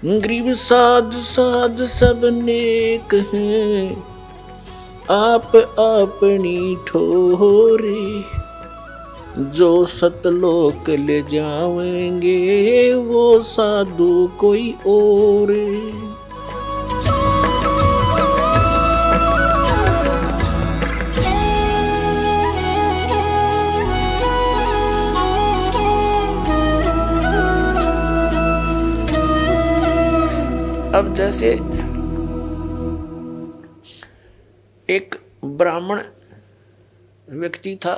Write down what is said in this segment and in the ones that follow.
गरीब साध साध सब नेक हैं, आप अपनी ठोरे। जो सतलोक ले जाएंगे वो साधु कोई और। अब जैसे एक ब्राह्मण व्यक्ति था,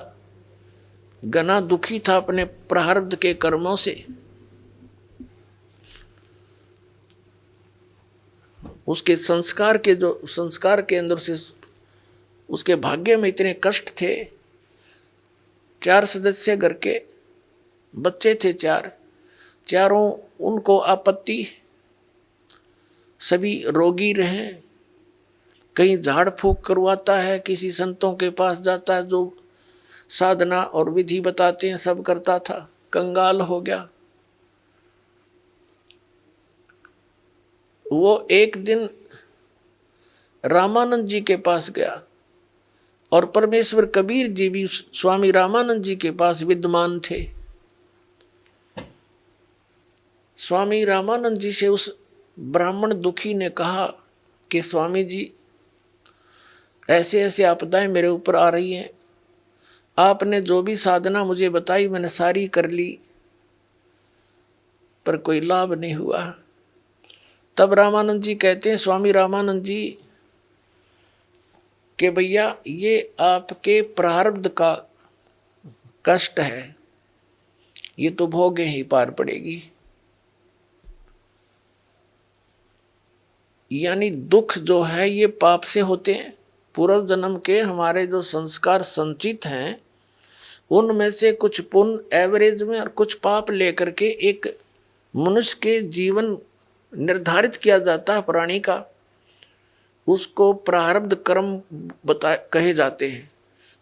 घना दुखी था अपने प्रारब्ध के कर्मों से। उसके संस्कार के अंदर से उसके भाग्य में इतने कष्ट थे। 4 सदस्य घर के बच्चे थे, चारों उनको आपत्ति, सभी रोगी रहे। कहीं झाड़ फूक करवाता है, किसी संतों के पास जाता है जो साधना और विधि बताते हैं, सब करता था, कंगाल हो गया। वो एक दिन रामानंद जी के पास गया और परमेश्वर कबीर जी भी स्वामी रामानंद जी के पास विद्यमान थे। स्वामी रामानंद जी से उस ब्राह्मण दुखी ने कहा कि स्वामी जी, ऐसे ऐसे आपदाएं मेरे ऊपर आ रही हैं, आपने जो भी साधना मुझे बताई मैंने सारी कर ली, पर कोई लाभ नहीं हुआ। तब रामानंद जी कहते हैं, स्वामी रामानंद जी, कि भैया ये आपके प्रारब्ध का कष्ट है, ये तो भोगे ही पार पड़ेगी। यानी दुख जो है ये पाप से होते हैं। पूर्व जन्म के हमारे जो संस्कार संचित हैं उनमें से कुछ पुण्य एवरेज में और कुछ पाप लेकर के एक मनुष्य के जीवन निर्धारित किया जाता है प्राणी का। उसको प्रारब्ध कर्म कहे जाते हैं।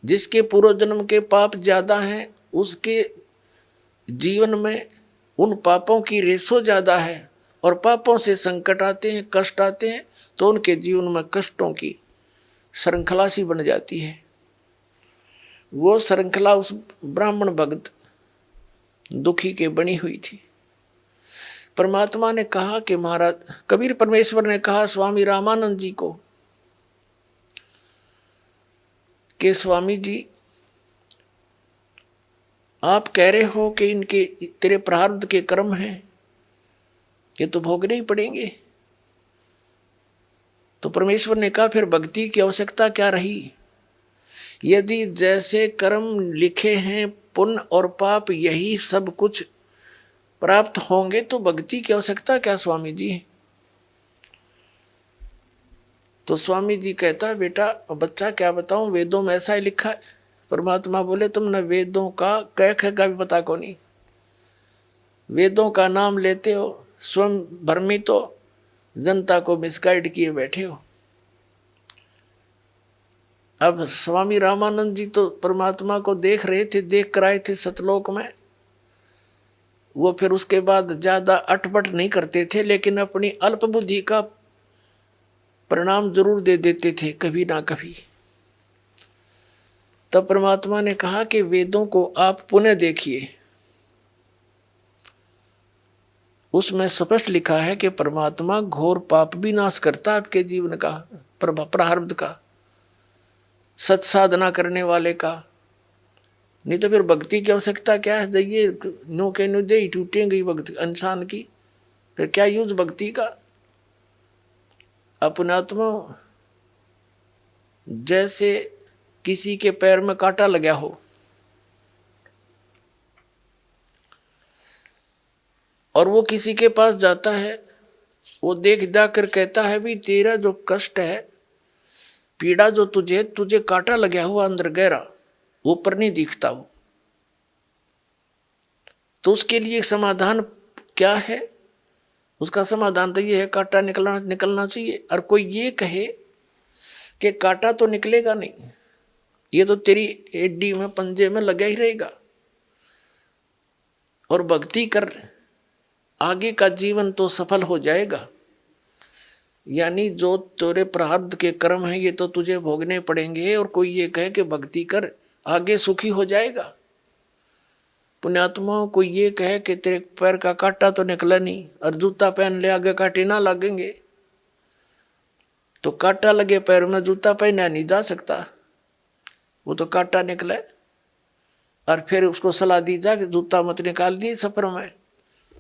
जिसके पूर्व जन्म के पाप ज्यादा हैं उसके जीवन में उन पापों की रेशो ज्यादा है, और पापों से संकट आते हैं, कष्ट आते हैं, तो उनके जीवन में कष्टों की श्रृंखला सी बन जाती है। वो श्रृंखला उस ब्राह्मण भक्त दुखी के बनी हुई थी। परमात्मा ने कहा कि महाराज, कबीर परमेश्वर ने कहा स्वामी रामानंद जी को कि स्वामी जी, आप कह रहे हो कि इनके तेरे प्रारब्ध के कर्म हैं, ये तो भोगने ही पड़ेंगे। तो परमेश्वर ने कहा फिर भक्ति की आवश्यकता क्या रही? यदि जैसे कर्म लिखे हैं पुण्य और पाप यही सब कुछ प्राप्त होंगे तो भक्ति की आवश्यकता क्या स्वामी जी? तो स्वामी जी कहता, बेटा बच्चा क्या बताऊं, वेदों में ऐसा ही लिखा है। परमात्मा बोले, तुमने वेदों का कह का भी पता को नहीं, वेदों का नाम लेते हो, स्वयं भ्रमित हो, जनता को मिसगाइड किए बैठे हो। अब स्वामी रामानंद जी तो परमात्मा को देख रहे थे, देख कर आए थे सतलोक में। वो फिर उसके बाद ज्यादा अटपट नहीं करते थे, लेकिन अपनी अल्प बुद्धि का परिणाम जरूर दे देते थे कभी ना कभी। तब परमात्मा ने कहा कि वेदों को आप पुनः देखिए, उसमें स्पष्ट लिखा है कि परमात्मा घोर पाप भी नाश करता है आपके जीवन का, प्रारब्ध का, सत साधना करने वाले का। नहीं तो फिर भक्ति की आवश्यकता क्या है? जाइए नो के नो दे टूटेंगी भक्ति इंसान की, फिर क्या यूज भक्ति का? अपनात्मा जैसे किसी के पैर में कांटा लगा हो और वो किसी के पास जाता है, वो देख जाकर कहता है भी तेरा जो कष्ट है, पीड़ा जो तुझे कांटा लगा हुआ अंदर गहरा, ऊपर नहीं दिखता वो, तो उसके लिए समाधान क्या है? उसका समाधान तो ये है कांटा निकलना चाहिए। और कोई ये कहे कि कांटा तो निकलेगा नहीं, ये तो तेरी एडी में पंजे में लगा ही रहेगा, और भक्ति कर आगे का जीवन तो सफल हो जाएगा। यानी जो तेरे प्रारब्ध के कर्म है ये तो तुझे भोगने पड़ेंगे, और कोई ये कहे कि भक्ति कर आगे सुखी हो जाएगा। पुण्यात्माओं को ये कहे कि तेरे पैर का कांटा तो निकला नहीं, और जूता पहन ले आगे कांटे ना लगेंगे, तो कांटा लगे पैर में जूता पहना नहीं जा सकता, वो तो कांटा निकले। और फिर उसको सलाह दी जा कि जूता मत निकाल दिए सफर में,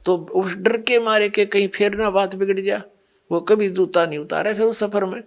तो उस डर के मारे के कहीं फिर ना बात बिगड़ जा, वो कभी जूता नहीं उतारे फिर उस सफर में।